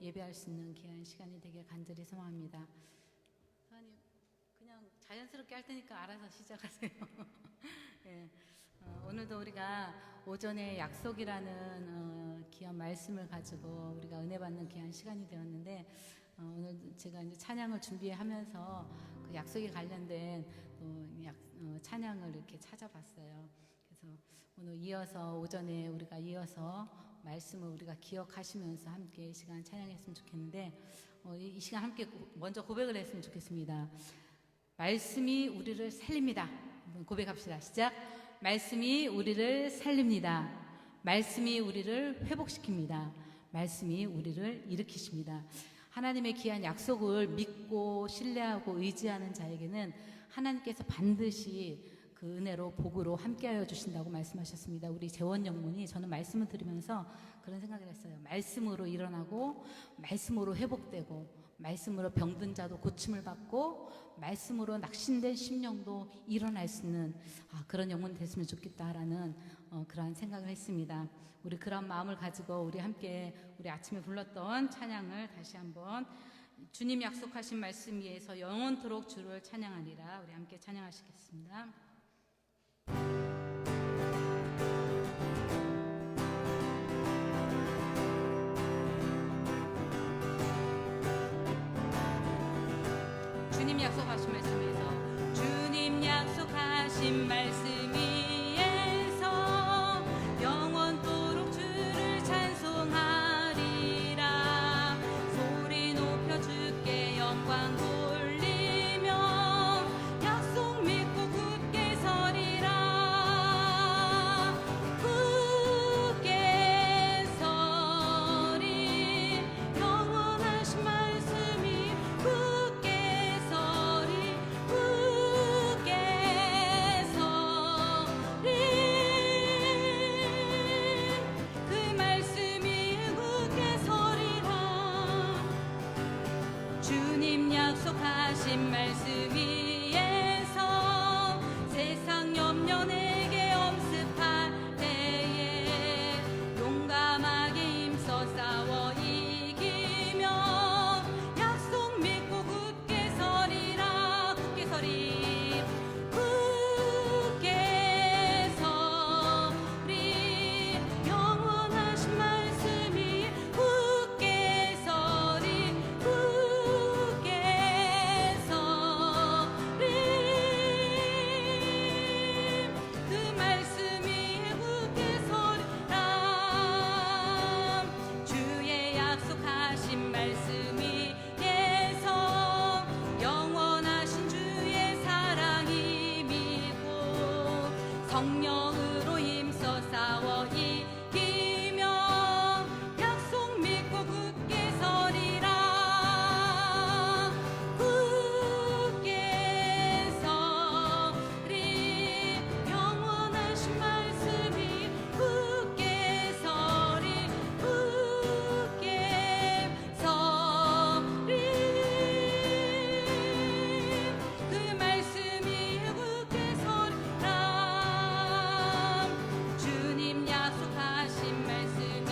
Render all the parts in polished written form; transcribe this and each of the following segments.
예배할 수 있는 귀한 시간이 되길 간절히 소망합니다. 하나님, 그냥 자연스럽게 할 테니까 알아서 시작하세요. 예, 오늘도 우리가 오전에 약속이라는 귀한 말씀을 가지고 우리가 은혜 받는 귀한 시간이 되었는데, 오늘 제가 이제 찬양을 준비하면서 그 약속에 관련된 찬양을 이렇게 찾아봤어요. 그래서 오늘 이어서 오전에 우리가 이어서 말씀을 우리가 기억하시면서 함께 이 시간 찬양했으면 좋겠는데, 이 시간 함께 먼저 고백을 했으면 좋겠습니다. 말씀이 우리를 살립니다. 한번 고백합시다. 시작. 말씀이 우리를 살립니다. 말씀이 우리를 회복시킵니다. 말씀이 우리를 일으키십니다. 하나님의 귀한 약속을 믿고 신뢰하고 의지하는 자에게는 하나님께서 반드시 그 은혜로 복으로 함께하여 주신다고 말씀하셨습니다. 우리 재원 영문이 저는 말씀을 들으면서 그런 생각을 했어요. 말씀으로 일어나고, 말씀으로 회복되고, 말씀으로 병든 자도 고침을 받고, 말씀으로 낙신된 심령도 일어날 수 있는 그런 영혼 됐으면 좋겠다라는 그러한 생각을 했습니다. 우리 그런 마음을 가지고 우리 함께 우리 아침에 불렀던 찬양을 다시 한번, 주님 약속하신 말씀 위에서 영원토록 주를 찬양하리라, 우리 함께 찬양하시겠습니다. 주님 약속하신 말씀에서, 주님 약속하신 말씀 위에서 영원토록 주를 찬송하리라. 소리 높여 주께 영광 돌리며 약속 믿고 굳게 서리라. 굳게 서리, 영원하신 말씀이 굳게 서리, 굳게 서리. 그 말씀이 굳게 서리라. 주님 약속하신 말씀 위에서 세상 염려 내게 엄습할 때에 용감하게 힘써 싸워 이기며 약속 믿고 굳게 서리라. 굳게 서리, 굳게 서리, 영원하신 말씀이 굳게 서리, 굳게 서리. 그 말씀이 굳게 서리라. 주의 약속하신 말씀 위에서 영원하신 주의 사랑이 믿고 성령으로 힘써 싸워 이기며 약속 믿고 굳게 서리라. 굳게 서리, 영원하신 말씀이 굳게 서리, 굳게 서리. 그 말씀이 굳게 서리라. 주님 약속하신 말씀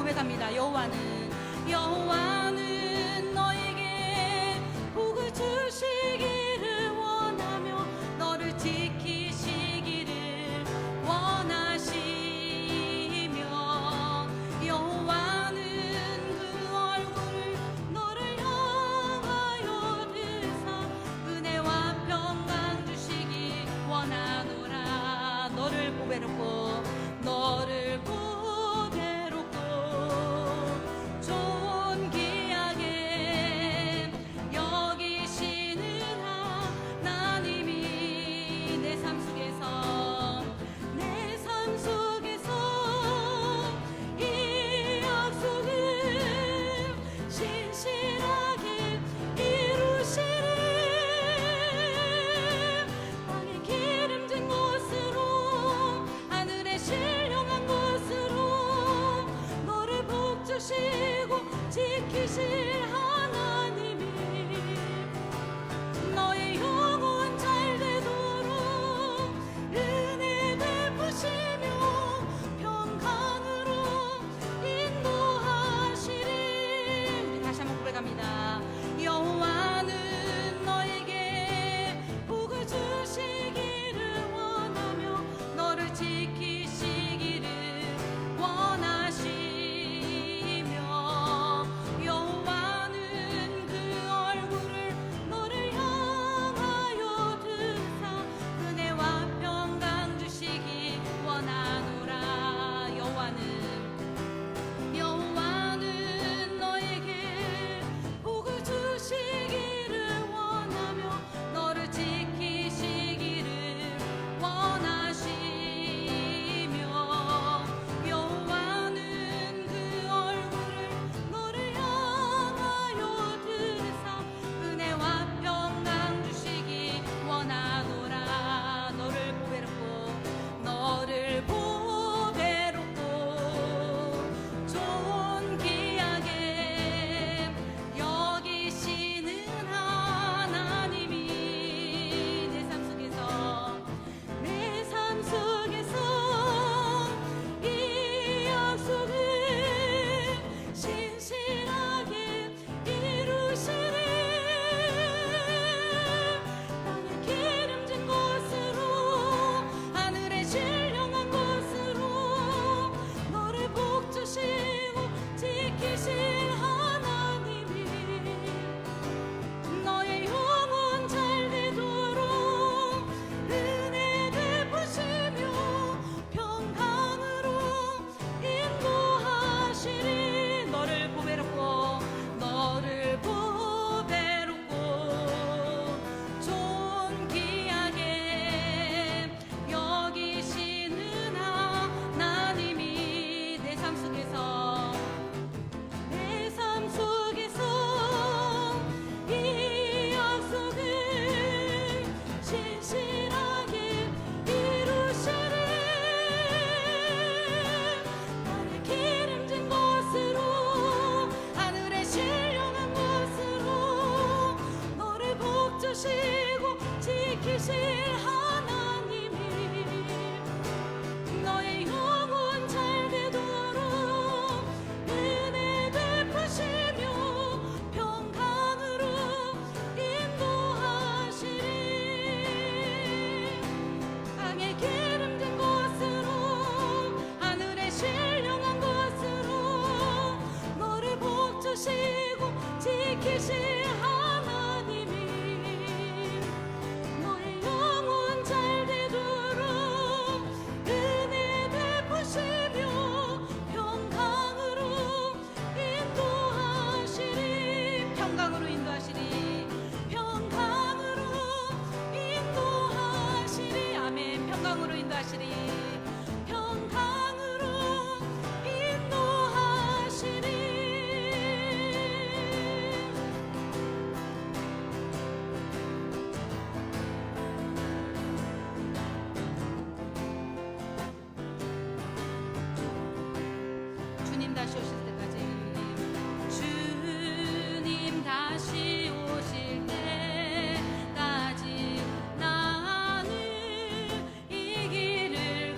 고백합니다. 여호와는 너에게 복을 주시기를 원하며 너를 지키시기를 원하시며 여호와는 그 얼굴을 너를 향하여 드사 은혜와 평강 주시기 원하노라. 너를 보배롭고 너를 보배롭고 존귀하게 여기시는 하나님이 내 삶 속에서 이 약속을 신실하게 이루시리. 땅에 기름진 곳으로 하늘에 신령한 곳으로 너를 복주시고 지키실 하나님이 너의 영혼 잘되도록 은혜 베푸시며 평강으로 인도하시리. 우리 다시 한번 고백합니다. 여호와는 너에게 복을 주시기를 원하며 너를 지키시기를 원하시며 여호와는 그 얼굴을 너를 향하여 드사 은혜와 평강 주시기 원하노라. 여호와는 너에게 복을 주시기를 원하며 너를 지키시기를 원하시며 여호와는 그 얼굴을 너를 향하여 드사 은혜와 평강 주시기 원하노라. 너를 보배롭고 존귀하게 여기시는 하나님이 내 삶 속에서 이 약속을 신실하게 이루시리. 땅에 기름진 곳으로 하늘에 신령한 곳으로 너를 복주시고 지키실 하나님이 너의 영혼 잘되도록 은혜 베푸시며 평강으로 인도하시리. 너를 보배롭고 존귀하게 여기시는 하나님이 내 삶 속에서 이 약속을 신실하게 이루시리. 땅에 기름진 곳으로 하늘에 신령한 곳으로 너를 복주시고 지키실 하나님이 너의 영혼 잘되도록 은혜 베푸시며 평강으로 인도하시리. 땅에 기름진 곳으로 하늘에 신령한 곳으로 너를 복주시고 지키실 하나님이 너의 영혼 잘되도록 은혜 베푸시며 평강으로 인도하시리. 평강으로 인도하시리. 아멘. 평강으로 인도하시리. 평강으로 인도하시리. 주님 다시 오실 때까지 주님 다시 오실 때까지 나는 이 길을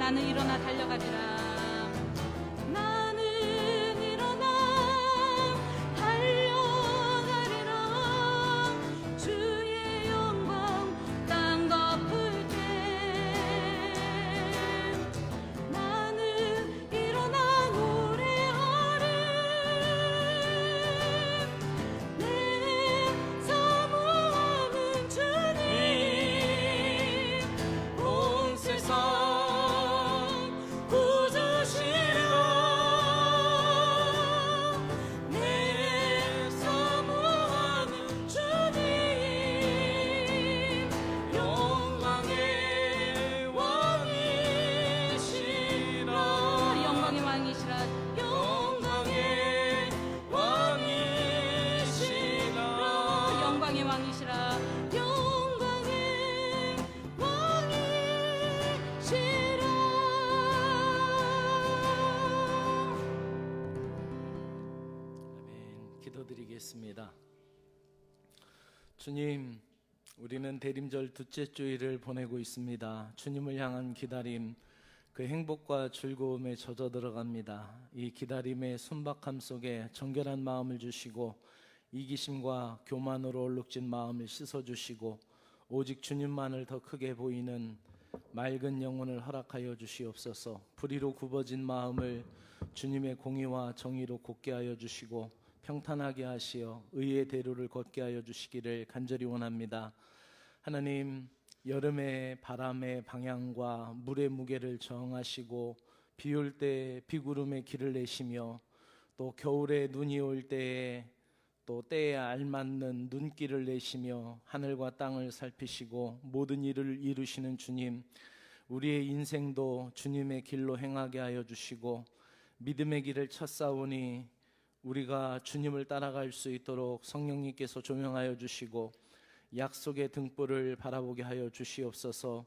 나는 일어나 달려가리라. 나는 일어나 달려가리라. 주의 영광 땅 덮을 때 나는 일어나 노래하리. 내 사모하는 주님 온 세상 구주시라. 내 사모하는 주님 영광의 왕이시라. 영광의 왕이시라. 영광의 왕이시라. 영광의 왕이시라. 영광의 왕이시라. 아멘. 기도드리겠습니다. 주님, 우리는 대림절 둘째 주일을 보내고 있습니다. 주님을 향한 기다림, 그 행복과 즐거움에 젖어 들어갑니다. 이 기다림의 순박함 속에 정결한 마음을 주시고 이기심과 교만으로 얼룩진 마음을 씻어주시고 오직 주님만을 더 크게 보이는 맑은 영혼을 허락하여 주시옵소서. 불의로 굽어진 마음을 주님의 공의와 정의로 굳게 하여 주시고 평탄하게 하시어 의의 대로를 걷게 하여 주시기를 간절히 원합니다. 하나님, 여름의 바람의 방향과 물의 무게를 정하시고 비 올 때 비구름의 길을 내시며 또 겨울에 눈이 올 때에 또 때에 알맞는 눈길을 내시며 하늘과 땅을 살피시고 모든 일을 이루시는 주님, 우리의 인생도 주님의 길로 행하게 하여 주시고 믿음의 길을 찾사오니 우리가 주님을 따라갈 수 있도록 성령님께서 조명하여 주시고 약속의 등불을 바라보게 하여 주시옵소서.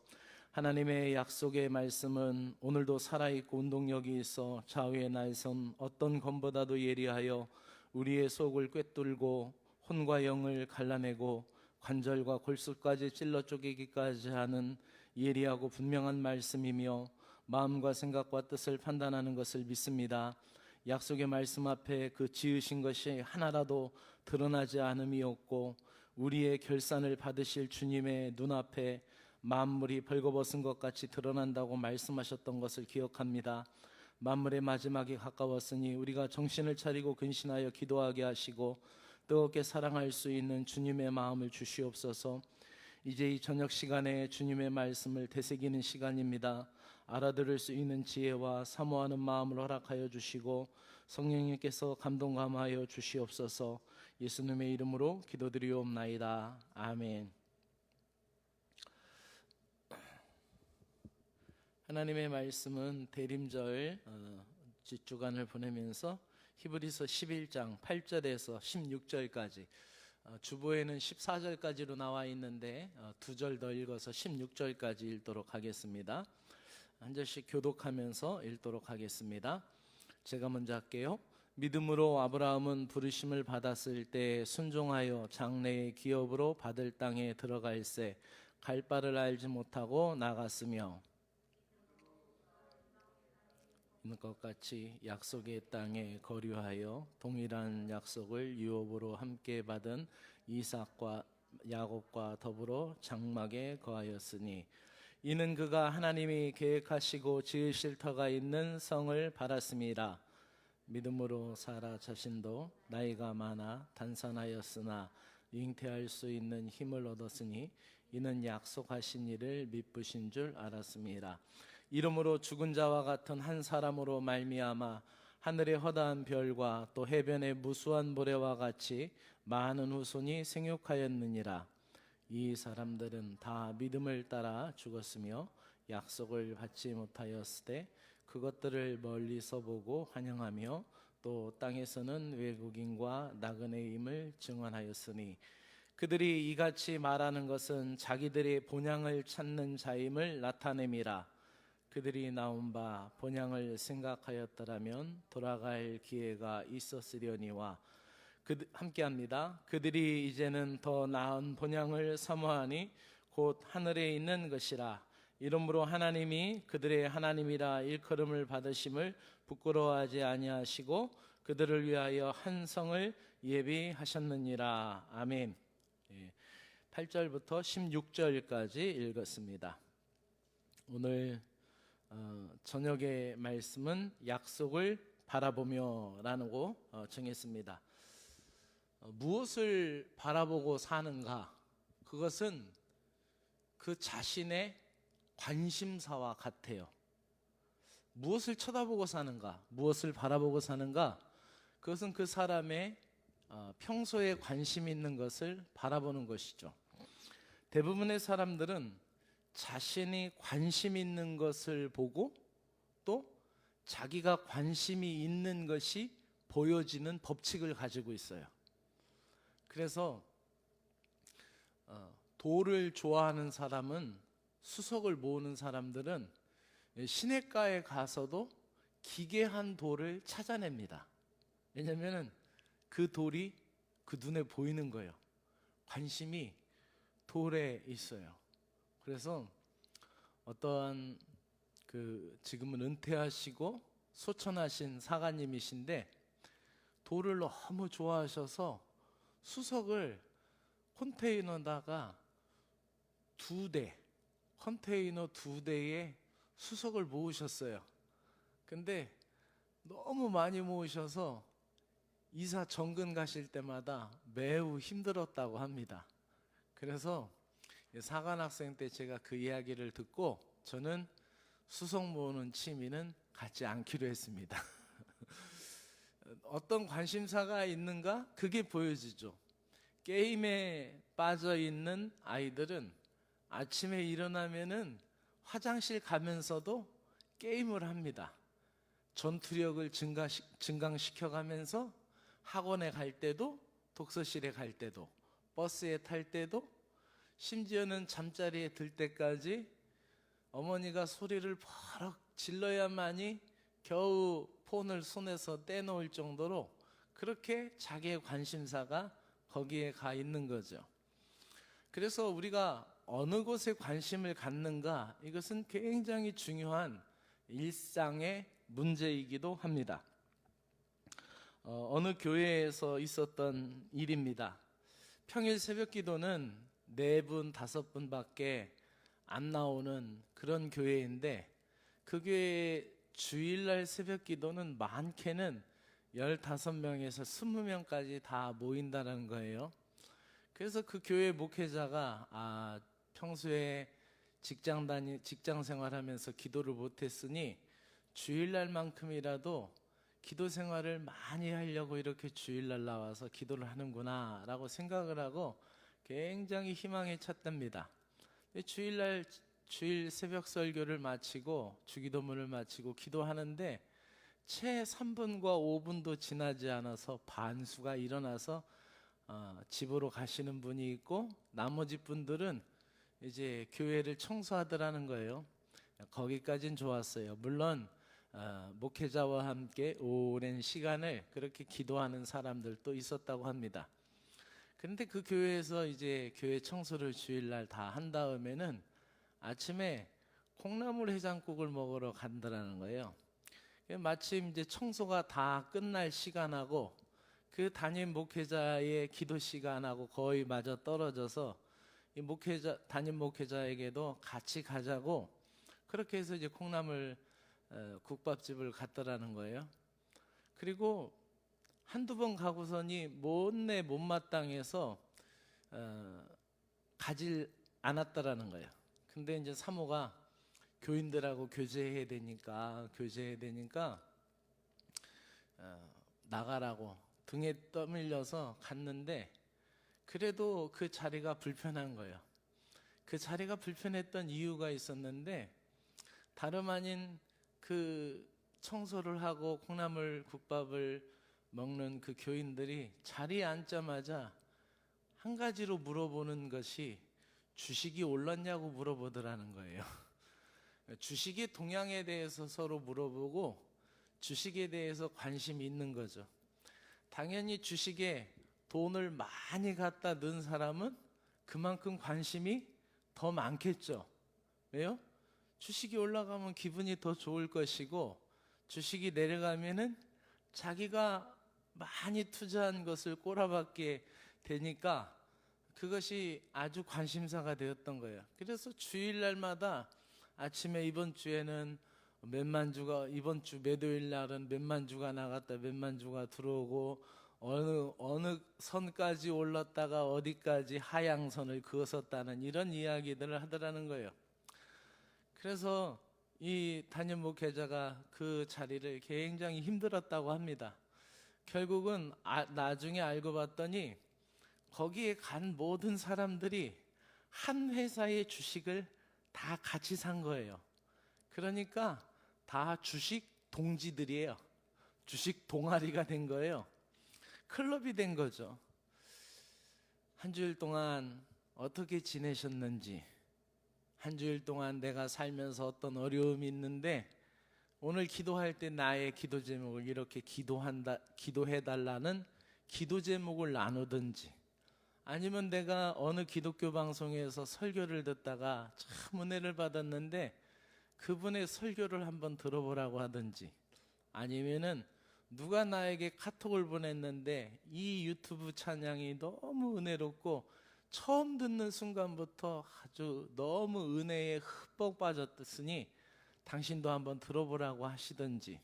하나님의 약속의 말씀은 오늘도 살아있고 운동력이 있어 좌우의 날선 어떤 검보다도 예리하여 우리의 속을 꿰뚫고 혼과 영을 갈라내고 관절과 골수까지 찔러 쪼개기까지 하는 예리하고 분명한 말씀이며 마음과 생각과 뜻을 판단하는 것을 믿습니다. 약속의 말씀 앞에 그 지으신 것이 하나라도 드러나지 않음이 없고 우리의 결산을 받으실 주님의 눈앞에 만물이 벌거벗은 것 같이 드러난다고 말씀하셨던 것을 기억합니다. 만물의 마지막이 가까웠으니 우리가 정신을 차리고 근신하여 기도하게 하시고 뜨겁게 사랑할 수 있는 주님의 마음을 주시옵소서. 이제 이 저녁 시간에 주님의 말씀을 되새기는 시간입니다. 알아들을 수 있는 지혜와 사모하는 마음을 허락하여 주시고 성령님께서 감동 감화하여 주시옵소서. 예수님의 이름으로 기도드리옵나이다. 아멘. 하나님의 말씀은 대림절 주간을 보내면서 히브리서 11장 8절에서 16절까지, 주보에는 14절까지로 나와 있는데 두 절 더 읽어서 16절까지 읽도록 하겠습니다. 한 절씩 교독하면서 읽도록 하겠습니다. 제가 먼저 할게요. 믿음으로 아브라함은 부르심을 받았을 때 순종하여 장래의 기업으로 받을 땅에 들어갈새 갈 바를 알지 못하고 나갔으며 있는 것 같이 약속의 땅에 거류하여 동일한 약속을 유업으로 함께 받은 이삭과 야곱과 더불어 장막에 거하였으니 이는 그가 하나님이 계획하시고 지으실 터가 있는 성을 바랐음이라. 믿음으로 사라 자신도 나이가 많아 단산하였으나 잉태할 수 있는 힘을 얻었으니 이는 약속하신 일을 미쁘신 줄 알았음이라. 이러므로 죽은 자와 같은 한 사람으로 말미암아 하늘의 허다한 별과 또 해변의 무수한 모래와 같이 많은 후손이 생육하였느니라. 이 사람들은 다 믿음을 따라 죽었으며 약속을 받지 못하였을 때 그것들을 멀리서 보고 환영하며 또 땅에서는 외국인과 나그네임을 증언하였으니 그들이 이같이 말하는 것은 자기들의 본향을 찾는 자임을 나타냄이라. 그들이 나온 바 본향을 생각하였더라면 돌아갈 기회가 있었으려니와 함께합니다. 그들이 이제는 더 나은 본향을 사모하니 곧 하늘에 있는 것이라. 이러므로 하나님이 그들의 하나님이라 일컬음을 받으심을 부끄러워하지 아니하시고 그들을 위하여 한 성을 예비하셨느니라. 아멘. 8절부터 16절까지 읽었습니다. 오늘 저녁의 말씀은 약속을 바라보며라고 정했습니다. 무엇을 바라보고 사는가? 그것은 그 자신의 관심사와 같아요. 무엇을 쳐다보고 사는가? 무엇을 바라보고 사는가? 그것은 그 사람의 평소에 관심 있는 것을 바라보는 것이죠. 대부분의 사람들은 자신이 관심 있는 것을 보고 또 자기가 관심이 있는 것이 보여지는 법칙을 가지고 있어요. 그래서 돌을 좋아하는 사람은, 수석을 모으는 사람들은 시냇가에 가서도 기괴한 돌을 찾아냅니다. 왜냐하면 그 돌이 그 눈에 보이는 거예요. 관심이 돌에 있어요. 그래서 어떠한 지금은 은퇴하시고 소천하신 사가님이신데 돌을 너무 좋아하셔서 수석을 컨테이너에다가 컨테이너 2대에 수석을 모으셨어요. 근데 너무 많이 모으셔서 이사 정근 가실 때마다 매우 힘들었다고 합니다. 그래서 사관학생 때 제가 그 이야기를 듣고 저는 수석 모으는 취미는 갖지 않기로 했습니다. 어떤 관심사가 있는가? 그게 보여지죠. 게임에 빠져 있는 아이들은 아침에 일어나면은 화장실 가면서도 게임을 합니다. 전투력을 증강시켜 가면서 학원에 갈 때도, 독서실에 갈 때도, 버스에 탈 때도, 심지어는 잠자리에 들 때까지 어머니가 소리를 버럭 질러야만이 겨우 폰을 손에서 떼놓을 정도로 그렇게 자기의 관심사가 거기에 가 있는 거죠. 그래서 우리가 어느 곳에 관심을 갖는가, 이것은 굉장히 중요한 일상의 문제이기도 합니다. 어느 교회에서 있었던 일입니다. 평일 새벽 기도는 4분, 5분밖에 안 나오는 그런 교회인데 그 교회의 주일날 새벽 기도는 많게는 15명에서 20명까지 다 모인다는 거예요. 그래서 그 교회 목회자가 평소에 직장 생활하면서 기도를 못했으니 주일날만큼이라도 기도 생활을 많이 하려고 이렇게 주일날 나와서 기도를 하는구나 라고 생각을 하고 굉장히 희망에 찼답니다. 주일 새벽 설교를 마치고 주기도문을 마치고 기도하는데 채 3분과 5분도 지나지 않아서 반수가 일어나서 집으로 가시는 분이 있고 나머지 분들은 이제 교회를 청소하더라는 거예요. 거기까진 좋았어요. 물론 목회자와 함께 오랜 시간을 그렇게 기도하는 사람들도 있었다고 합니다. 그런데 그 교회에서 이제 교회 청소를 주일날 다 한 다음에는 아침에 콩나물 해장국을 먹으러 간다라는 거예요. 마침 이제 청소가 다 끝날 시간하고 그 담임 목회자의 기도 시간하고 거의 맞아 떨어져서 이 담임 목회자에게도 같이 가자고 그렇게 해서 이제 콩나물 국밥집을 갔더라는 거예요. 그리고 한두 번 가고서니 못내 못마땅해서 가질 않았다라는 거예요. 근데 이제 사모가 교인들하고 교제해야 되니까 나가라고 등에 떠밀려서 갔는데 그래도 그 자리가 불편한 거예요. 그 자리가 불편했던 이유가 있었는데 다름 아닌 그 청소를 하고 콩나물 국밥을 먹는 그 교인들이 자리에 앉자마자 한 가지로 물어보는 것이 주식이 올랐냐고 물어보더라는 거예요. 주식의 동향에 대해서 서로 물어보고 주식에 대해서 관심이 있는 거죠. 당연히 주식에 돈을 많이 갖다 넣은 사람은 그만큼 관심이 더 많겠죠. 왜요? 주식이 올라가면 기분이 더 좋을 것이고, 주식이 내려가면은 자기가 많이 투자한 것을 꼬라박게 되니까 그것이 아주 관심사가 되었던 거예요. 그래서 주일날마다 아침에 이번 주에는 몇만 주가, 이번 주 매도일 날은 몇만 주가 나갔다 몇만 주가 들어오고, 어느 선까지 올랐다가 어디까지 하향선을 그었었다는 이런 이야기들을 하더라는 거예요. 그래서 이 담임 목회자가 그 자리를 굉장히 힘들었다고 합니다. 결국은 나중에 알고 봤더니 거기에 간 모든 사람들이 한 회사의 주식을 다 같이 산 거예요. 그러니까 다 주식 동지들이에요. 주식 동아리가 된 거예요. 클럽이 된 거죠. 한 주일 동안 어떻게 지내셨는지, 한 주일 동안 내가 살면서 어떤 어려움이 있는데 오늘 기도할 때 나의 기도 제목을 이렇게 기도해달라는 기도 제목을 나누든지, 아니면 내가 어느 기독교 방송에서 설교를 듣다가 참 은혜를 받았는데 그분의 설교를 한번 들어보라고 하든지, 아니면은 누가 나에게 카톡을 보냈는데 이 유튜브 찬양이 너무 은혜롭고 처음 듣는 순간부터 아주 너무 은혜에 흠뻑 빠졌으니 당신도 한번 들어보라고 하시든지,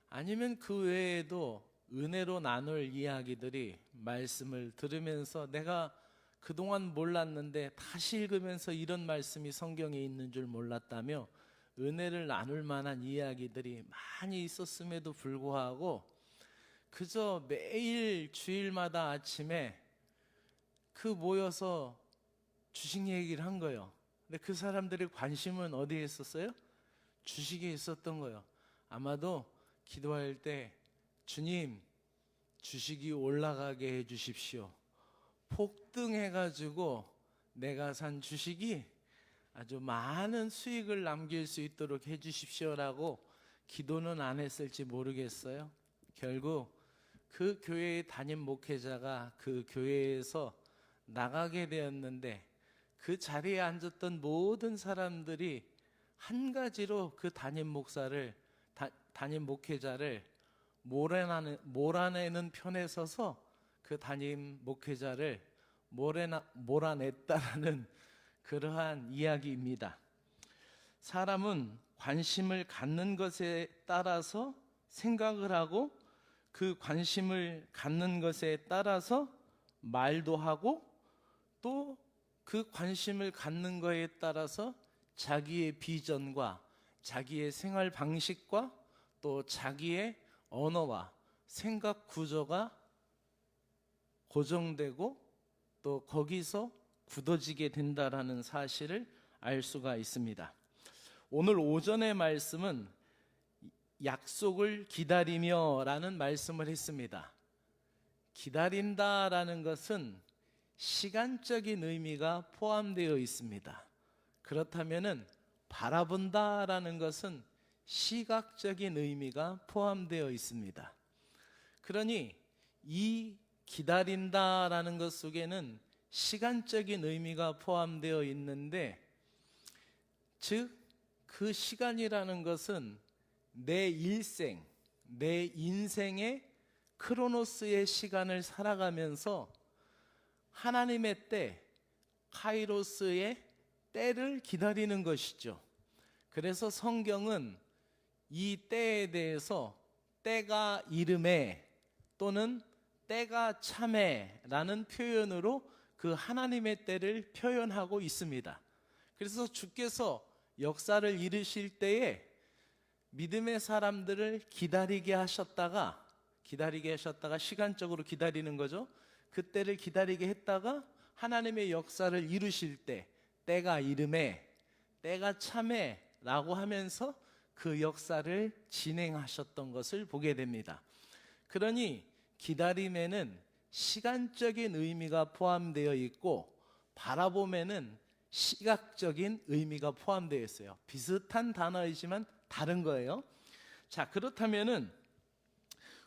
아니면 그 외에도 은혜로 나눌 이야기들이 말씀을 들으면서 내가 그동안 몰랐는데 다시 읽으면서 이런 말씀이 성경에 있는 줄 몰랐다며 은혜를 나눌 만한 이야기들이 많이 있었음에도 불구하고 그저 매일 주일마다 아침에 그 모여서 주식 얘기를 한 거예요. 근데 그 사람들의 관심은 어디에 있었어요? 주식에 있었던 거예요. 아마도 기도할 때 주님, 주식이 올라가게 해 주십시오. 폭등해가지고 내가 산 주식이 아주 많은 수익을 남길 수 있도록 해 주십시오라고 기도는 안 했을지 모르겠어요. 결국 그 교회의 담임 목회자가 그 교회에서 나가게 되었는데 그 자리에 앉았던 모든 사람들이 한 가지로 그 담임 목회자를 몰아내는 편에 서서 그 담임 목회자를 몰아냈다라는 그러한 이야기입니다. 사람은 관심을 갖는 것에 따라서 생각을 하고 그 관심을 갖는 것에 따라서 말도 하고 또 그 관심을 갖는 것에 따라서 자기의 비전과 자기의 생활 방식과 또 자기의 언어와 생각 구조가 고정되고 또 거기서 굳어지게 된다라는 사실을 알 수가 있습니다. 오늘 오전의 말씀은 약속을 기다리며라는 말씀을 했습니다. 기다린다라는 것은 시간적인 의미가 포함되어 있습니다. 그렇다면은 바라본다라는 것은 시각적인 의미가 포함되어 있습니다. 그러니 이 기다린다라는 것 속에는 시간적인 의미가 포함되어 있는데, 즉 그 시간이라는 것은 내 일생, 내 인생의 크로노스의 시간을 살아가면서 하나님의 때, 카이로스의 때를 기다리는 것이죠. 그래서 성경은 이 때에 대해서 때가 이름에 또는 때가 참에라는 표현으로 그 하나님의 때를 표현하고 있습니다. 그래서 주께서 역사를 이루실 때에 믿음의 사람들을 기다리게 하셨다가 시간적으로 기다리는 거죠. 그때를 기다리게 했다가 하나님의 역사를 이루실 때 때가 이름에 때가 참에라고 하면서 그 역사를 진행하셨던 것을 보게 됩니다. 그러니 기다림에는 시간적인 의미가 포함되어 있고 바라봄에는 시각적인 의미가 포함되어 있어요. 비슷한 단어이지만 다른 거예요. 자, 그렇다면은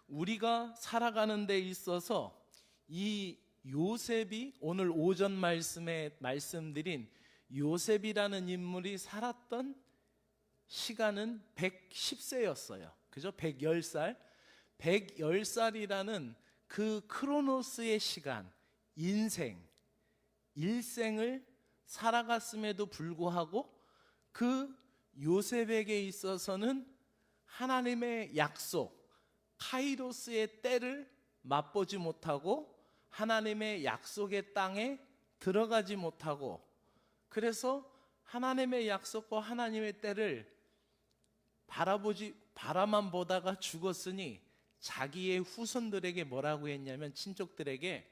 우리가 살아가는 데 있어서 이 요셉이 오늘 오전 말씀에 말씀드린 요셉이라는 인물이 살았던 시간은 110세였어요. 그죠? 110살. 110살이라는 그 크로노스의 시간, 인생, 일생을 살아갔음에도 불구하고 그 요셉에게 있어서는 하나님의 약속, 카이로스의 때를 맛보지 못하고 하나님의 약속의 땅에 들어가지 못하고, 그래서 하나님의 약속과 하나님의 때를 바라만 보다가 죽었으니 자기의 후손들에게 뭐라고 했냐면, 친족들에게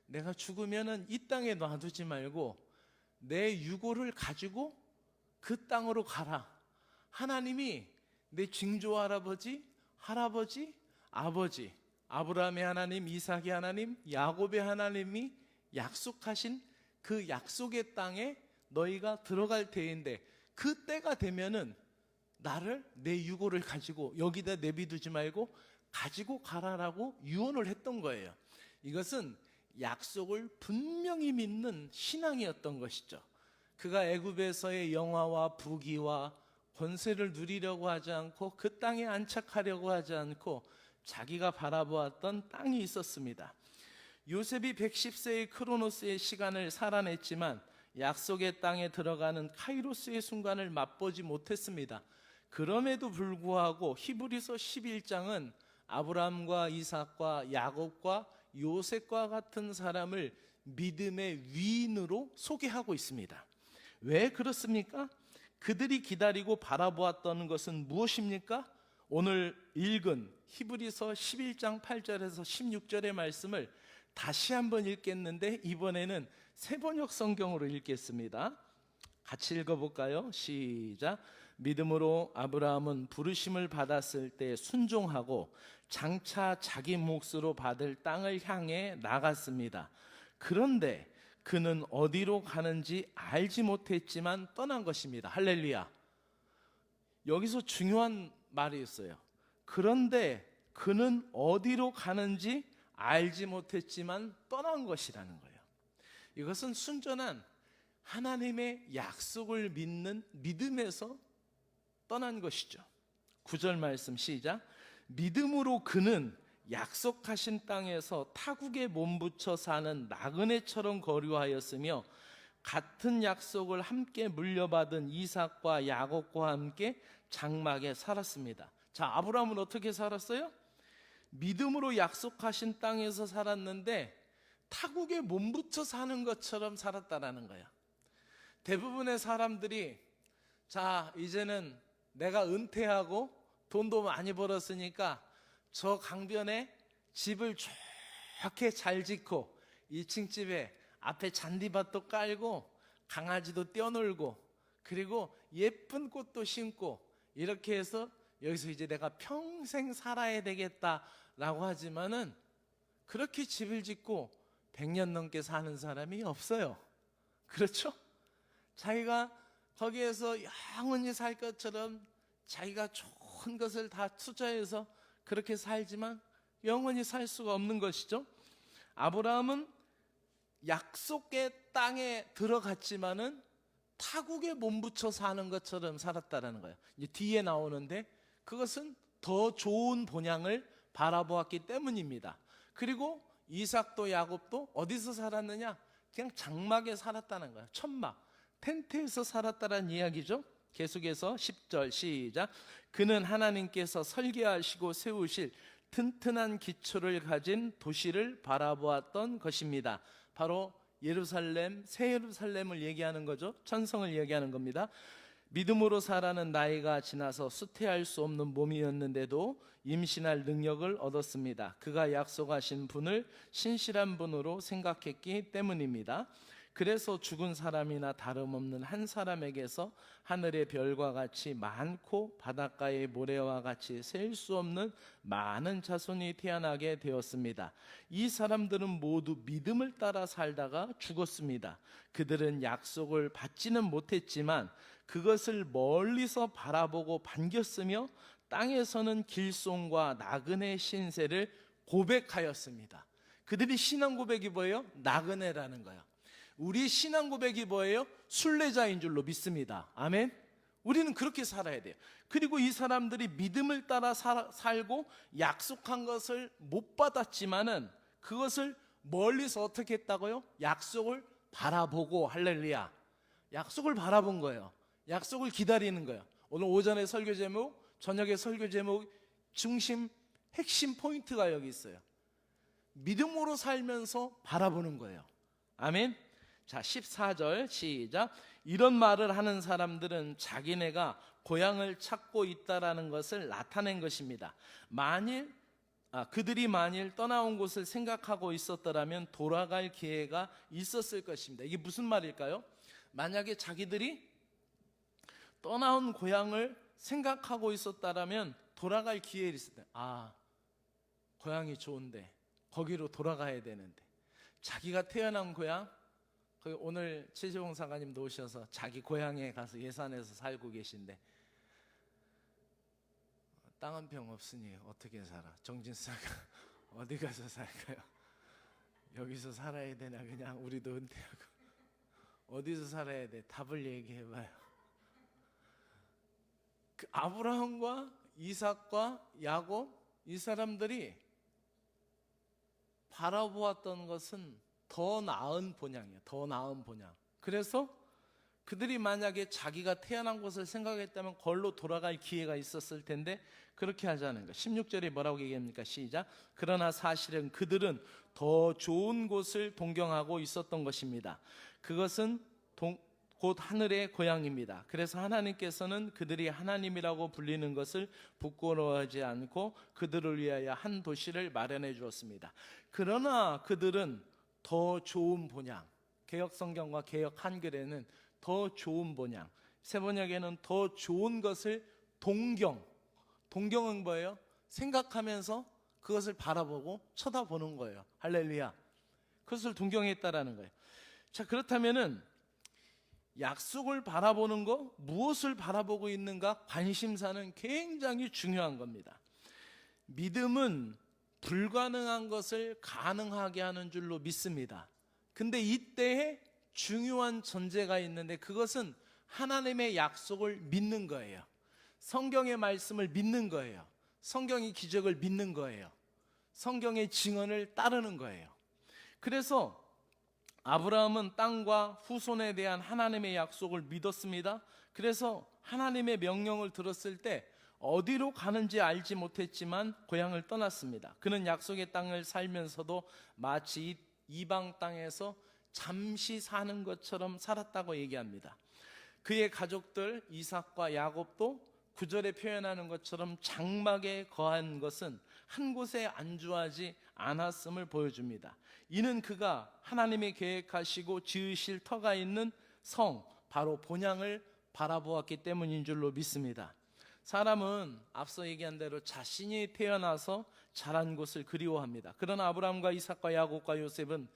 내가 죽으면은 이 땅에 놔두지 말고 내 유고를 가지고 그 땅으로 가라. 하나님이 내 증조 할아버지, 아버지, 아브라함의 하나님, 이삭의 하나님, 야곱의 하나님이 약속하신 그 약속의 땅에 너희가 들어갈 때인데, 그 때가 되면은 나를, 내 유고를 가지고 여기다 내비두지 말고 가지고 가라라고 유언을 했던 거예요. 이것은 약속을 분명히 믿는 신앙이었던 것이죠. 그가 애굽에서의 영화와 부귀와 권세를 누리려고 하지 않고 그 땅에 안착하려고 하지 않고 자기가 바라보았던 땅이 있었습니다. 요셉이 110세의 크로노스의 시간을 살아냈지만 약속의 땅에 들어가는 카이로스의 순간을 맛보지 못했습니다. 그럼에도 불구하고 히브리서 11장은 아브라함과 이삭과 야곱과 요셉과 같은 사람을 믿음의 위인으로 소개하고 있습니다. 왜 그렇습니까? 그들이 기다리고 바라보았던 것은 무엇입니까? 오늘 읽은 히브리서 11장 8절에서 16절의 말씀을 다시 한번 읽겠는데, 이번에는 새번역 성경으로 읽겠습니다. 같이 읽어볼까요? 시작. 믿음으로 아브라함은 부르심을 받았을 때 순종하고 장차 자기 몫으로 받을 땅을 향해 나갔습니다. 그런데 그는 어디로 가는지 알지 못했지만 떠난 것입니다. 할렐루야. 여기서 중요한 말이 있어요. 그런데 그는 어디로 가는지 알지 못했지만 떠난 것이라는 거예요. 이것은 순전한 하나님의 약속을 믿는 믿음에서 떠난 것이죠. 9절 말씀 시작. 믿음으로 그는 약속하신 땅에서 타국에 몸붙여 사는 나그네처럼 거류하였으며 같은 약속을 함께 물려받은 이삭과 야곱과 함께 장막에 살았습니다. 자, 아브라함은 어떻게 살았어요? 믿음으로 약속하신 땅에서 살았는데 타국에 몸붙여 사는 것처럼 살았다라는 거예요. 대부분의 사람들이 자, 이제는 내가 은퇴하고 돈도 많이 벌었으니까 저 강변에 집을 좋게 잘 짓고 1층 집에 앞에 잔디밭도 깔고 강아지도 떼어놀고 그리고 예쁜 꽃도 심고 이렇게 해서 여기서 이제 내가 평생 살아야 되겠다라고 하지만은 그렇게 집을 짓고 100년 넘게 사는 사람이 없어요. 그렇죠? 자기가 거기에서 영원히 살 것처럼 자기가 좋은 것을 다 투자해서 그렇게 살지만 영원히 살 수가 없는 것이죠. 아브라함은 약속의 땅에 들어갔지만은 타국에 몸붙여 사는 것처럼 살았다라는 거예요. 이제 뒤에 나오는데 그것은 더 좋은 본향을 바라보았기 때문입니다. 그리고 이삭도 야곱도 어디서 살았느냐? 그냥 장막에 살았다는 거예요. 천막, 텐트에서 살았다는 이야기죠. 계속해서 10절 시작. 그는 하나님께서 설계하시고 세우실 튼튼한 기초를 가진 도시를 바라보았던 것입니다. 바로 예루살렘, 새 예루살렘을 얘기하는 거죠. 천성을 얘기하는 겁니다. 믿음으로 살아는 나이가 지나서 수태할 수 없는 몸이었는데도 임신할 능력을 얻었습니다. 그가 약속하신 분을 신실한 분으로 생각했기 때문입니다. 그래서 죽은 사람이나 다름없는 한 사람에게서 하늘의 별과 같이 많고 바닷가의 모래와 같이 셀 수 없는 많은 자손이 태어나게 되었습니다. 이 사람들은 모두 믿음을 따라 살다가 죽었습니다. 그들은 약속을 받지는 못했지만 그것을 멀리서 바라보고 반겼으며 땅에서는 길손과 나그네 신세를 고백하였습니다. 그들이 신앙 고백이 뭐예요? 나그네라는 거예요. 우리 신앙 고백이 뭐예요? 순례자인 줄로 믿습니다. 아멘. 우리는 그렇게 살아야 돼요. 그리고 이 사람들이 믿음을 따라 살고 약속한 것을 못 받았지만은 그것을 멀리서 어떻게 했다고요? 약속을 바라보고, 할렐루야. 약속을 바라본 거예요. 약속을 기다리는 거예요. 오늘 오전의 설교 제목, 저녁의 설교 제목 중심 핵심 포인트가 여기 있어요. 믿음으로 살면서 바라보는 거예요. 아멘. 자, 14절 시작. 이런 말을 하는 사람들은 자기네가 고향을 찾고 있다라는 것을 나타낸 것입니다. 그들이 만일 떠나온 곳을 생각하고 있었더라면 돌아갈 기회가 있었을 것입니다. 이게 무슨 말일까요? 만약에 자기들이 떠나온 고향을 생각하고 있었다라면 돌아갈 기회가 있었다. 고향이 좋은데 거기로 돌아가야 되는데, 자기가 태어난 고향, 오늘 최재홍 사관님도 오셔서 자기 고향에 가서 예산에서 살고 계신데 땅 한 평 없으니 어떻게 살아? 정진사가 어디 가서 살까요? 여기서 살아야 되나? 그냥 우리도 은퇴하고 어디서 살아야 돼? 답을 얘기해봐요. 그 아브라함과 이삭과 야곱, 이 사람들이 바라보았던 것은 더 나은 본향이에요. 더 나은 본향. 그래서 그들이 만약에 자기가 태어난 곳을 생각했다면 거기로 돌아갈 기회가 있었을 텐데 그렇게 하지 않은 거예요. 16절에 뭐라고 얘기합니까? 시작. 그러나 사실은 그들은 더 좋은 곳을 동경하고 있었던 것입니다. 그것은 곧 하늘의 고향입니다. 그래서 하나님께서는 그들이 하나님이라고 불리는 것을 부끄러워하지 않고 그들을 위하여 한 도시를 마련해 주었습니다. 그러나 그들은 더 좋은 본향, 개역 성경과 개역 한글에는 더 좋은 본향, 세번역에는 더 좋은 것을 동경은 뭐예요? 생각하면서 그것을 바라보고 쳐다보는 거예요. 할렐루야. 그것을 동경했다라는 거예요. 자, 그렇다면은 약속을 바라보는 거, 무엇을 바라보고 있는가, 관심사는 굉장히 중요한 겁니다. 믿음은 불가능한 것을 가능하게 하는 줄로 믿습니다. 근데 이때에 중요한 전제가 있는데 그것은 하나님의 약속을 믿는 거예요. 성경의 말씀을 믿는 거예요. 성경의 기적을 믿는 거예요. 성경의 증언을 따르는 거예요. 그래서 아브라함은 땅과 후손에 대한 하나님의 약속을 믿었습니다. 그래서 하나님의 명령을 들었을 때 어디로 가는지 알지 못했지만 고향을 떠났습니다. 그는 약속의 땅을 살면서도 마치 이방 땅에서 잠시 사는 것처럼 살았다고 얘기합니다. 그의 가족들 이삭과 야곱도 9절에 표현하는 것처럼 장막에 거한 것은 한 곳에 안주하지 않았음을 보여줍니다. 이는 그가 하나님이 계획하시고 지으실 터가 있는 성, 바로 본향을 바라보았기 때문인 줄로 믿습니다. 사람은 앞서 얘기한 대로 자신이 태어나서 자란 곳을 그리워합니다. 그러나 아브라함과 이삭과 야곱과 요셉은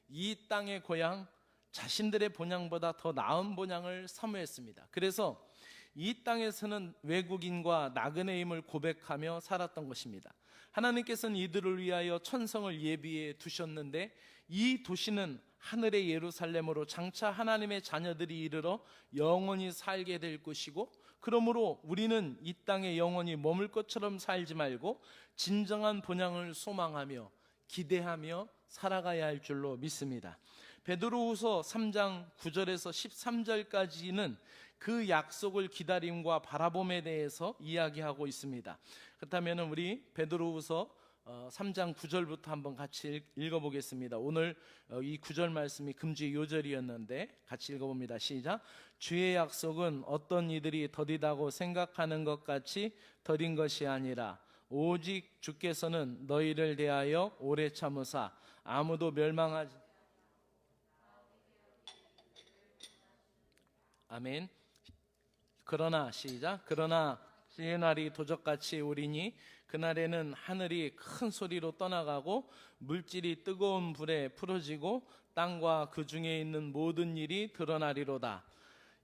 이 땅의 고향, 자신들의 본향보다 더 나은 본향을 사모했습니다. 그래서 이 땅에서는 외국인과 나그네임을 고백하며 살았던 것입니다. 하나님께서는 이들을 위하여 천성을 예비해 두셨는데 이 도시는 하늘의 예루살렘으로 장차 하나님의 자녀들이 이르러 영원히 살게 될 것이고, 그러므로 우리는 이 땅에 영원히 머물 것처럼 살지 말고 진정한 본향을 소망하며 기대하며 살아가야 할 줄로 믿습니다. 베드로후서 3장 9절에서 13절까지는 그 약속을 기다림과 바라봄에 대해서 이야기하고 있습니다. 그렇다면 우리 베드로후서 3장 9절부터 한번 같이 읽어보겠습니다. 오늘 이 9절 말씀이 금주의 요절이었는데 같이 읽어봅니다. 시작. 주의 약속은 어떤 이들이 더디다고 생각하는 것 같이 더딘 것이 아니라 오직 주께서는 너희를 대하여 오래 참으사 아무도 멸망하지. 아멘. 그러나 시작. 그러나 주의 날이 도적같이 오리니 그날에는 하늘이 큰 소리로 떠나가고 물질이 뜨거운 불에 풀어지고 땅과 그 중에 있는 모든 일이 드러나리로다.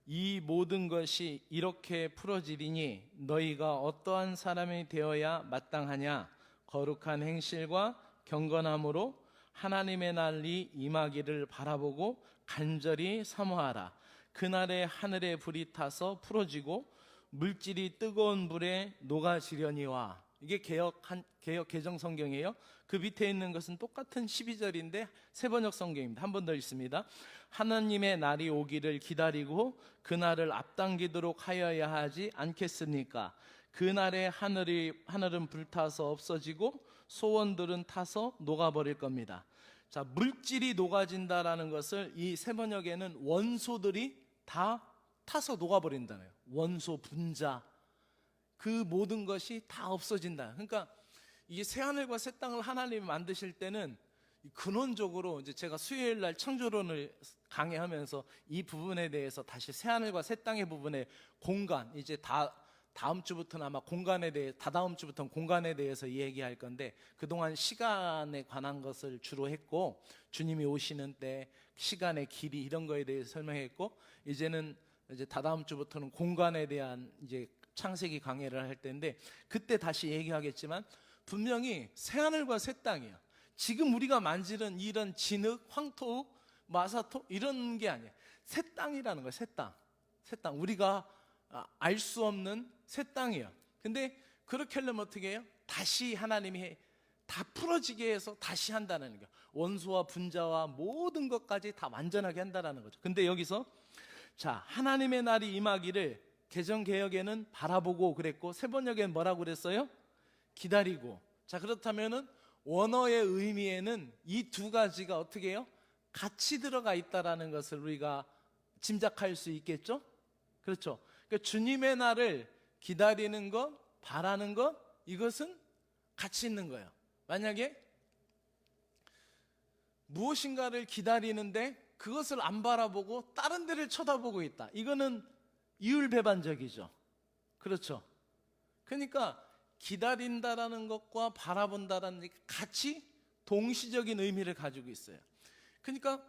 이 모든 것이 이렇게 풀어지리니 너희가 어떠한 사람이 되어야 마땅하냐? 거룩한 행실과 경건함으로 하나님의 날이 임하기를 바라보고 간절히 사모하라. 그날에 하늘에 불이 타서 풀어지고 물질이 뜨거운 불에 녹아지려니와. 이게 개역 개정 성경이에요. 그 밑에 있는 것은 똑같은 12절인데 세번역 성경입니다. 한 번 더 읽습니다. 하나님의 날이 오기를 기다리고 그날을 앞당기도록 하여야 하지 않겠습니까? 그날에 하늘은 불타서 없어지고 소원들은 타서 녹아버릴 겁니다. 자, 물질이 녹아진다라는 것을 이 세번역에는 원소들이 다 타서 녹아버린다네요. 원소, 분자, 그 모든 것이 다 없어진다. 그러니까 이게 새하늘과 새 땅을 하나님이 만드실 때는 근원적으로, 이제 제가 수요일 날 창조론을 강의하면서 이 부분에 대해서 다시 새하늘과 새 땅의 부분에 공간, 이제 다음 주부터는 아마 공간에 대해, 다다음 주부터는 공간에 대해서 얘기할 건데, 그동안 시간에 관한 것을 주로 했고, 주님이 오시는 때 시간의 길이 이런 거에 대해서 설명했고, 이제는 이제 다다음 주부터는 공간에 대한 이제 창세기 강의를 할 텐데, 그때 다시 얘기하겠지만 분명히 새하늘과 새 땅이에요. 지금 우리가 만지는 이런 진흙, 황토, 마사토 이런 게 아니에요. 새 땅이라는 거예요. 새 땅. 새 땅. 우리가 알 수 없는 새 땅이에요. 근데 그렇게 하려면 어떻게 해요? 다시 하나님이 다 풀어지게 해서 다시 한다는 거예요. 원소와 분자와 모든 것까지 다 완전하게 한다는 거죠. 근데 여기서 자, 하나님의 날이 임하기를 개정개역에는 바라보고 그랬고, 세번역에는 뭐라고 그랬어요? 기다리고. 자, 그렇다면은 원어의 의미에는 이 두 가지가 어떻게 해요? 같이 들어가 있다라는 것을 우리가 짐작할 수 있겠죠? 그렇죠. 그러니까 주님의 날을 기다리는 것, 바라는 것, 이것은 같이 있는 거예요. 만약에 무엇인가를 기다리는데 그것을 안 바라보고 다른 데를 쳐다보고 있다, 이거는 이율배반적이죠. 그렇죠. 그러니까 기다린다라는 것과 바라본다라는 게 같이 동시적인 의미를 가지고 있어요. 그러니까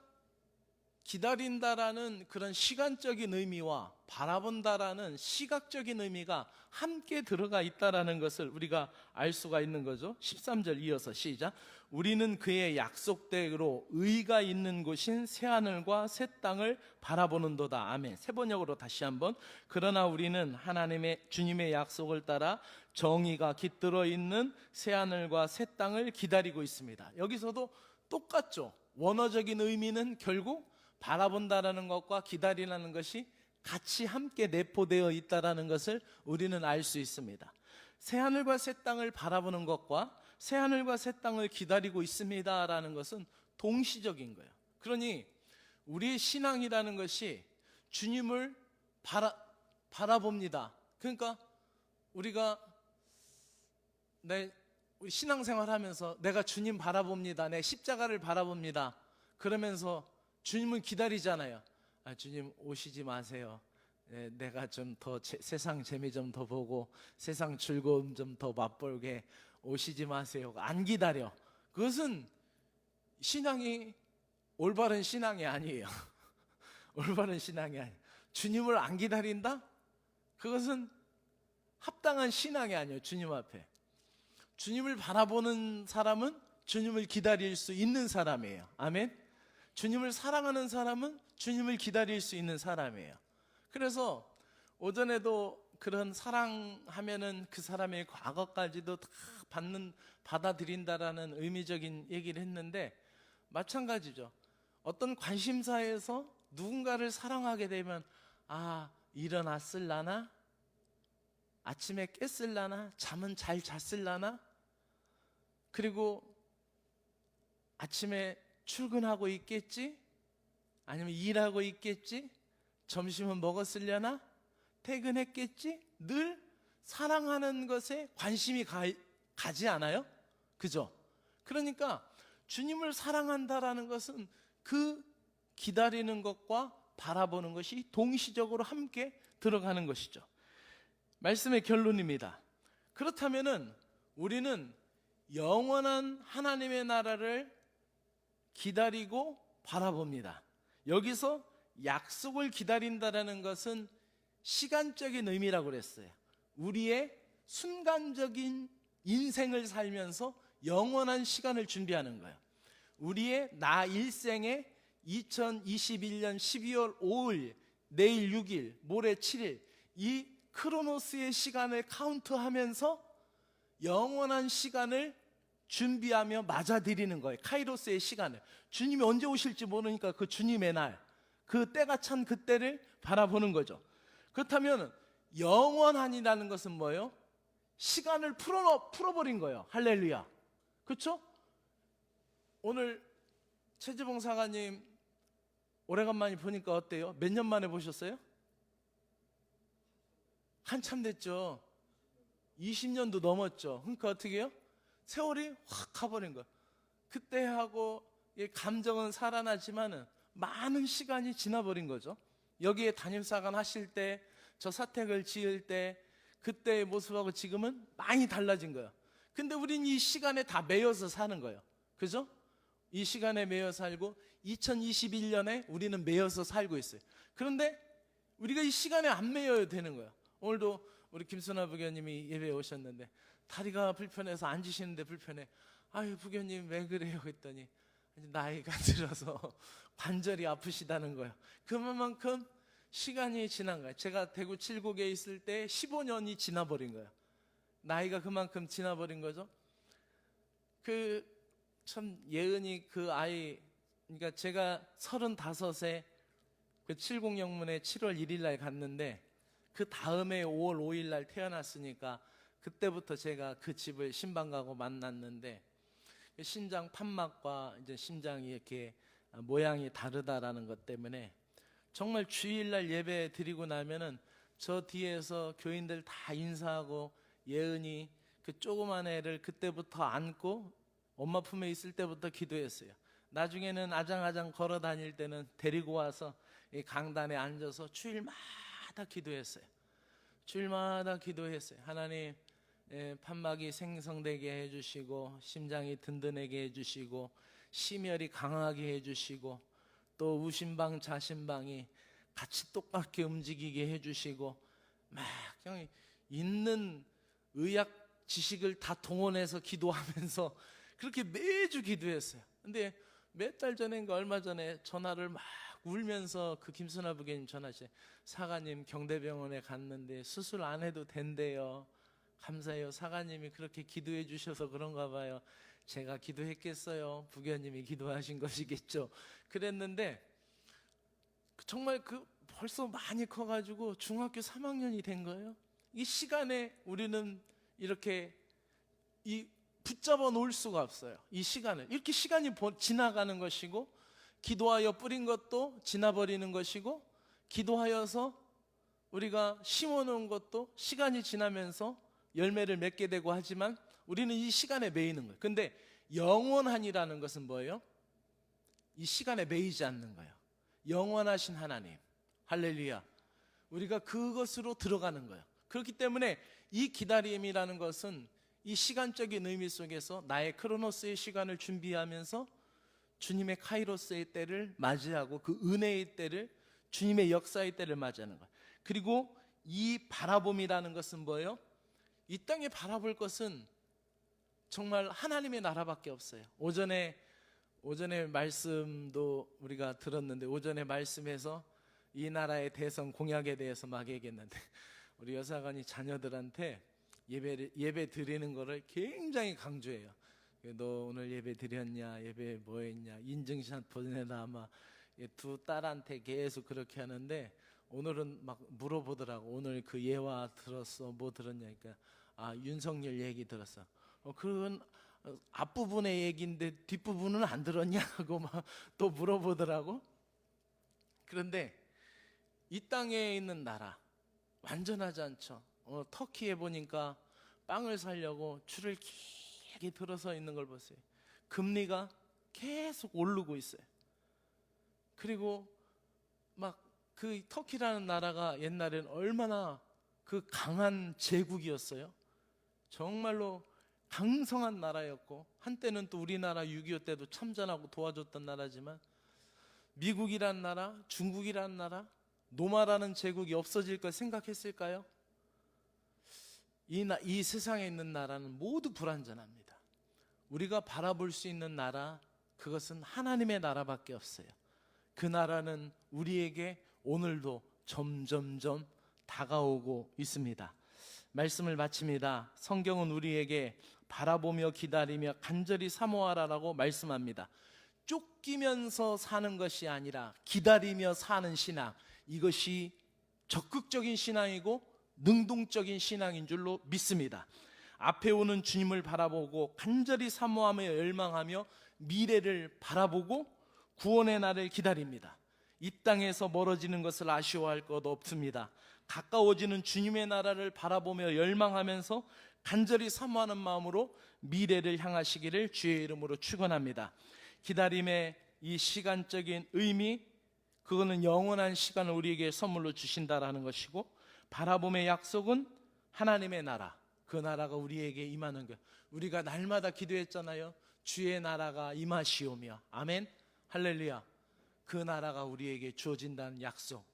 기다린다라는 그런 시간적인 의미와 바라본다라는 시각적인 의미가 함께 들어가 있다라는 것을 우리가 알 수가 있는 거죠. 13절 이어서 시작. 우리는 그의 약속대로 의가 있는 곳인 새하늘과 새 땅을 바라보는도다. 아멘. 세번역으로 다시 한번. 그러나 우리는 하나님의 주님의 약속을 따라 정의가 깃들어 있는 새하늘과 새 땅을 기다리고 있습니다. 여기서도 똑같죠. 원어적인 의미는 결국 바라본다라는 것과 기다리라는 것이 같이 함께 내포되어 있다라는 것을 우리는 알 수 있습니다. 새하늘과 새 땅을 바라보는 것과 새하늘과 새 땅을 기다리고 있습니다라는 것은 동시적인 거예요. 그러니 우리의 신앙이라는 것이 주님을 바라봅니다. 그러니까 우리가 우리 신앙생활 하면서 내가 주님 바라봅니다, 내 십자가를 바라봅니다, 그러면서 주님을 기다리잖아요. 주님 오시지 마세요. 내가 좀 더 세상 재미 좀 더 보고 세상 즐거움 좀 더 맛보게 오시지 마세요. 안 기다려. 그것은 신앙이 올바른 신앙이 아니에요. 올바른 신앙이 아니에요. 주님을 안 기다린다? 그것은 합당한 신앙이 아니에요. 주님 앞에. 주님을 바라보는 사람은 주님을 기다릴 수 있는 사람이에요. 아멘. 주님을 사랑하는 사람은 주님을 기다릴 수 있는 사람이에요. 그래서 오전에도 그런 사랑하면은 그 사람의 과거까지도 다 받아들인다라는 의미적인 얘기를 했는데, 마찬가지죠. 어떤 관심사에서 누군가를 사랑하게 되면 일어났을라나? 아침에 깼을라나? 잠은 잘 잤을라나? 그리고 아침에 출근하고 있겠지? 아니면 일하고 있겠지? 점심은 먹었으려나? 퇴근했겠지? 늘 사랑하는 것에 관심이 가지 않아요? 그죠? 그러니까 주님을 사랑한다라는 것은 그 기다리는 것과 바라보는 것이 동시적으로 함께 들어가는 것이죠. 말씀의 결론입니다. 그렇다면은 우리는 영원한 하나님의 나라를 기다리고 바라봅니다. 여기서 약속을 기다린다라는 것은 시간적인 의미라고 그랬어요. 우리의 순간적인 인생을 살면서 영원한 시간을 준비하는 거예요. 우리의 나 일생의 2021년 12월 5일, 내일 6일, 모레 7일 이 크로노스의 시간을 카운트하면서 영원한 시간을 준비하며 맞아들이는 거예요. 카이로스의 시간을. 주님이 언제 오실지 모르니까 그 주님의 날, 그 때가 찬 그때를 바라보는 거죠. 그렇다면 영원한이라는 것은 뭐예요? 시간을 풀어버린 거예요. 할렐루야. 그렇죠? 오늘 최지봉 사가님 오래간만에 보니까 어때요? 몇 년 만에 보셨어요? 한참 됐죠. 20년도 넘었죠. 그러니까 어떻게 해요? 세월이 확 가버린 거예요. 그때하고 감정은 살아나지만은 많은 시간이 지나버린 거죠. 여기에 담임사관 하실 때, 저 사택을 지을 때 그때의 모습하고 지금은 많이 달라진 거예요. 근데 우린 이 시간에 다 매여서 사는 거예요. 그죠? 이 시간에 매여 살고 2021년에 우리는 매여서 살고 있어요. 그런데 우리가 이 시간에 안 매여야 되는 거예요. 오늘도 우리 김순아 부교님이 예배에 오셨는데 다리가 불편해서 앉으시는데 불편해. 아유 부교님 왜 그래요? 했더니 나이가 들어서 관절이 아프시다는 거예요. 그만큼 시간이 지난 거예요. 제가 대구 칠곡에 있을 때 15년이 지나버린 거예요. 나이가 그만큼 지나버린 거죠. 참 예은이 그 아이, 그러니까 제가 35에 그 칠곡영문에 7월 1일 날 갔는데 그 다음에 5월 5일 날 태어났으니까 그때부터 제가 그 집을 신방 가고 만났는데 신장 판막과 이제 심장이 이렇게 모양이 다르다라는 것 때문에 정말 주일날 예배 드리고 나면은 저 뒤에서 교인들 다 인사하고 예은이 그 조그만 애를 그때부터 안고 엄마 품에 있을 때부터 기도했어요. 나중에는 아장아장 걸어 다닐 때는 데리고 와서 이 강단에 앉아서 주일마다 기도했어요. 주일마다 기도했어요. 하나님 판막이 생성되게 해주시고 심장이 든든하게 해주시고 심혈이 강하게 해주시고 또 우심방 좌심방이 같이 똑같게 움직이게 해주시고 막 그냥 있는 의학 지식을 다 동원해서 기도하면서 그렇게 매주 기도했어요. 근데 몇 달 전인가 얼마 전에 전화를 막 울면서 그 김순아 부교님 전화하시네. 사가님 경대병원에 갔는데 수술 안 해도 된대요. 감사해요. 사가님이 그렇게 기도해 주셔서 그런가 봐요. 제가 기도했겠어요. 부교님이 기도하신 것이겠죠. 그랬는데 정말 벌써 많이 커가지고 중학교 3학년이 된 거예요. 이 시간에 우리는 이렇게 붙잡아 놓을 수가 없어요. 이 시간을 이렇게 시간이 지나가는 것이고 기도하여 뿌린 것도 지나버리는 것이고 기도하여서 우리가 심어놓은 것도 시간이 지나면서 열매를 맺게 되고 하지만 우리는 이 시간에 매이는 거예요. 근데 영원한이라는 것은 뭐예요? 이 시간에 매이지 않는 거예요. 영원하신 하나님, 할렐루야. 우리가 그것으로 들어가는 거예요. 그렇기 때문에 이 기다림이라는 것은 이 시간적인 의미 속에서 나의 크로노스의 시간을 준비하면서 주님의 카이로스의 때를 맞이하고 그 은혜의 때를, 주님의 역사의 때를 맞이하는 거예요. 그리고 이 바라봄이라는 것은 뭐예요? 이 땅에 바라볼 것은 정말 하나님의 나라밖에 없어요. 오전에 말씀도 우리가 들었는데 오전에 말씀에서 이 나라의 대선 공약에 대해서 막 얘기했는데 우리 여사관이 자녀들한테 예배 드리는 거를 굉장히 강조해요. 너 오늘 예배 드렸냐? 예배 뭐 했냐? 인증샷 보내라. 아마 두 딸한테 계속 그렇게 하는데 오늘은 막 물어보더라고. 오늘 그 예화 들었어? 뭐 들었냐? 그러니까 윤석열 얘기 들었어. 그건 앞부분의 얘기인데 뒷부분은 안 들었냐? 하고 막 또 물어보더라고. 그런데 이 땅에 있는 나라 완전하지 않죠. 터키에 보니까 빵을 사려고 줄을 길게 들어서 있는 걸 보세요. 금리가 계속 오르고 있어요. 그리고 막 그 터키라는 나라가 옛날엔 얼마나 그 강한 제국이었어요. 정말로 강성한 나라였고 한때는 또 우리나라 6.25 때도 참전하고 도와줬던 나라지만 미국이란 나라, 중국이란 나라, 노마라는 제국이 없어질 걸 생각했을까요? 이 세상에 있는 나라는 모두 불완전합니다. 우리가 바라볼 수 있는 나라 그것은 하나님의 나라밖에 없어요. 그 나라는 우리에게 오늘도 점점점 다가오고 있습니다. 말씀을 마칩니다. 성경은 우리에게 바라보며 기다리며 간절히 사모하라라고 말씀합니다. 쫓기면서 사는 것이 아니라 기다리며 사는 신앙, 이것이 적극적인 신앙이고 능동적인 신앙인 줄로 믿습니다. 앞에 오는 주님을 바라보고 간절히 사모하며 열망하며 미래를 바라보고 구원의 날을 기다립니다. 이 땅에서 멀어지는 것을 아쉬워할 것 없습니다. 가까워지는 주님의 나라를 바라보며 열망하면서 간절히 사모하는 마음으로 미래를 향하시기를 주의 이름으로 축원합니다. 기다림의 이 시간적인 의미, 그거는 영원한 시간을 우리에게 선물로 주신다라는 것이고, 바라봄의 약속은 하나님의 나라, 그 나라가 우리에게 임하는 것. 우리가 날마다 기도했잖아요. 주의 나라가 임하시오며. 아멘, 할렐루야. 그 나라가 우리에게 주어진다는 약속,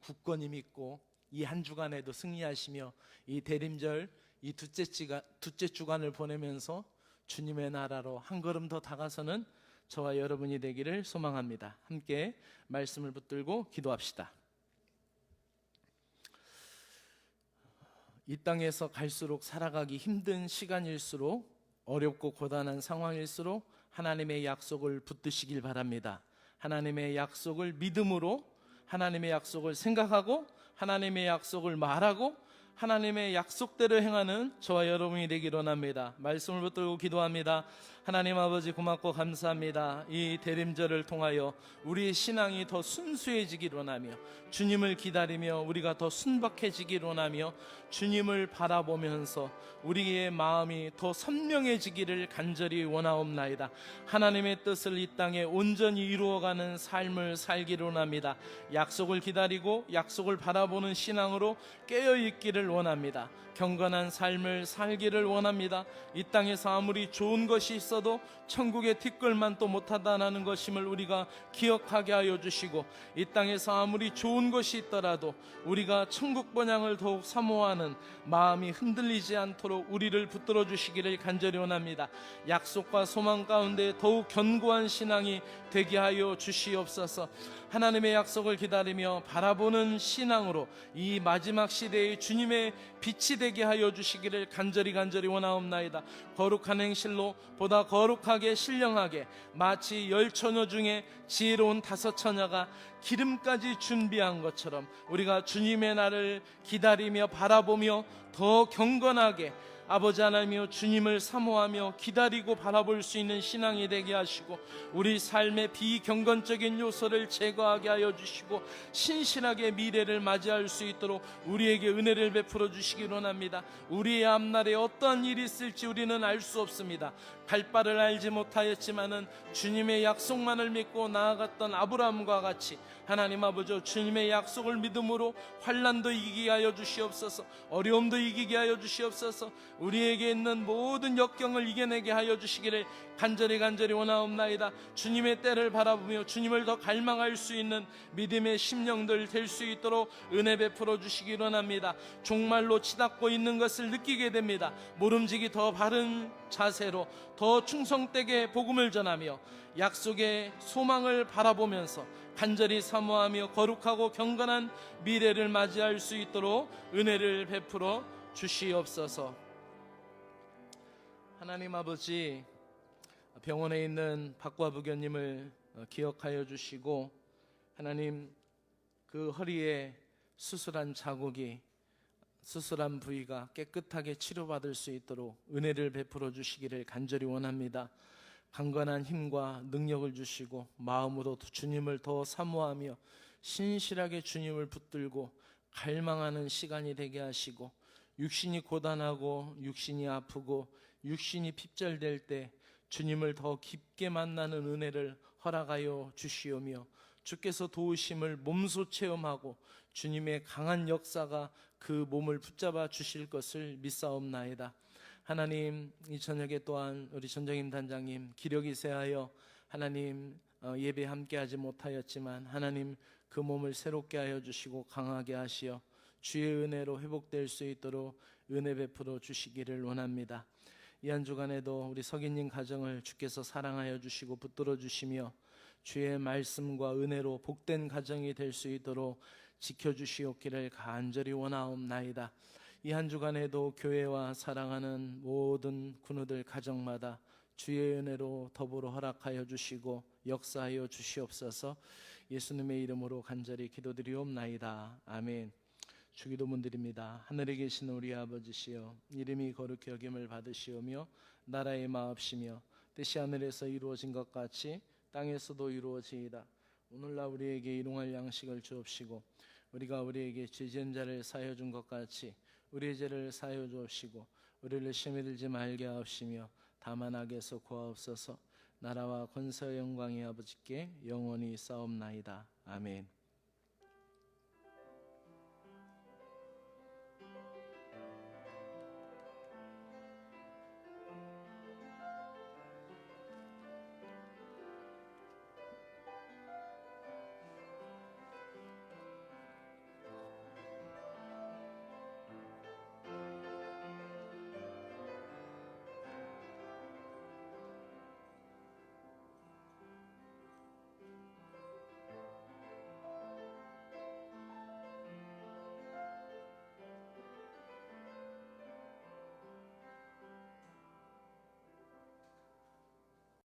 굳건히 믿고 이 한 주간에도 승리하시며 이 대림절 이 둘째 주간을 보내면서 주님의 나라로 한 걸음 더 다가서는 저와 여러분이 되기를 소망합니다. 함께 말씀을 붙들고 기도합시다. 이 땅에서 갈수록 살아가기 힘든 시간일수록, 어렵고 고단한 상황일수록 하나님의 약속을 붙드시길 바랍니다. 하나님의 약속을 믿음으로, 하나님의 약속을 생각하고, 하나님의 약속을 말하고, 하나님의 약속대로 행하는 저와 여러분이 되기를 원합니다. 말씀을 붙들고 기도합니다. 하나님 아버지, 고맙고 감사합니다. 이 대림절을 통하여 우리의 신앙이 더 순수해지기를 원하며, 주님을 기다리며 우리가 더 순박해지기를 원하며, 주님을 바라보면서 우리의 마음이 더 선명해지기를 간절히 원하옵나이다. 하나님의 뜻을 이 땅에 온전히 이루어가는 삶을 살기를 원합니다. 약속을 기다리고 약속을 바라보는 신앙으로 깨어있기를 원합니다. 경건한 삶을 살기를 원합니다. 이 땅에서 아무리 좋은 것이 있어도 천국의 티끌만 또 못하다는 것임을 우리가 기억하게 하여 주시고, 이 땅에서 아무리 좋은 것이 있더라도 우리가 천국 번향을 더욱 사모하는 마음이 흔들리지 않도록 우리를 붙들어 주시기를 간절히 원합니다. 약속과 소망 가운데 더욱 견고한 신앙이 되게 하여 주시옵소서. 하나님의 약속을 기다리며 바라보는 신앙으로 이 마지막 시대의 주님의 빛이 되게 하여 주시기를 간절히 원하옵나이다. 거룩한 행실로 보다 거룩하게 신령하게, 마치 10처녀 중에 지혜로운 5처녀가 기름까지 준비한 것처럼 우리가 주님의 날을 기다리며 바라보며 더 경건하게 아버지 하나님이여 주님을 사모하며 기다리고 바라볼 수 있는 신앙이 되게 하시고, 우리 삶의 비경건적인 요소를 제거하게 하여 주시고 신실하게 미래를 맞이할 수 있도록 우리에게 은혜를 베풀어 주시기 원합니다. 우리의 앞날에 어떠한 일이 있을지 우리는 알 수 없습니다. 갈 바를 알지 못하였지만은 주님의 약속만을 믿고 나아갔던 아브라함과 같이 하나님 아버지, 주님의 약속을 믿음으로 환난도 이기게 하여 주시옵소서. 어려움도 이기게 하여 주시옵소서. 우리에게 있는 모든 역경을 이겨내게 하여 주시기를 간절히 원하옵나이다. 주님의 때를 바라보며 주님을 더 갈망할 수 있는 믿음의 심령들 될 수 있도록 은혜 베풀어 주시기 원합니다. 종말로 치닫고 있는 것을 느끼게 됩니다. 모름지기 더 바른 자세로 더 충성되게 복음을 전하며 약속의 소망을 바라보면서 간절히 사모하며 거룩하고 경건한 미래를 맞이할 수 있도록 은혜를 베풀어 주시옵소서. 하나님 아버지, 병원에 있는 박과 부교님을 기억하여 주시고, 하나님 그 허리에 수술한 자국이, 수술한 부위가 깨끗하게 치료받을 수 있도록 은혜를 베풀어 주시기를 간절히 원합니다. 강건한 힘과 능력을 주시고 마음으로 주님을 더 사모하며 신실하게 주님을 붙들고 갈망하는 시간이 되게 하시고, 육신이 고단하고 육신이 아프고 육신이 핍절될 때 주님을 더 깊게 만나는 은혜를 허락하여 주시오며, 주께서 도우심을 몸소 체험하고 주님의 강한 역사가 그 몸을 붙잡아 주실 것을 믿사옵나이다. 하나님, 이 저녁에 또한 우리 전정임 단장님 기력이 세하여 하나님 예배 함께하지 못하였지만, 하나님 그 몸을 새롭게 하여 주시고 강하게 하시어 주의 은혜로 회복될 수 있도록 은혜 베풀어 주시기를 원합니다. 이 한 주간에도 우리 석인님 가정을 주께서 사랑하여 주시고 붙들어 주시며 주의 말씀과 은혜로 복된 가정이 될 수 있도록 지켜주시옵기를 간절히 원하옵나이다. 이 한 주간에도 교회와 사랑하는 모든 군우들 가정마다 주의 은혜로 더불어 허락하여 주시고 역사하여 주시옵소서. 예수님의 이름으로 간절히 기도드리옵나이다. 아멘. 주기도문 드립니다. 하늘에 계신 우리 아버지시여, 이름이 거룩히 여김을 받으시오며 나라의 마옵시며 뜻이 하늘에서 이루어진 것 같이 땅에서도 이루어지이다. 오늘날 우리에게 일용할 양식을 주옵시고 우리가 우리에게 죄지은 자를 사하여 준 것 같이 우리의 죄를 사하여 주옵시고 우리를 시험에 들지 말게 하옵시며 다만 악에서 구하옵소서. 나라와 권세와 영광이 아버지께 영원히 싸움나이다. 아멘.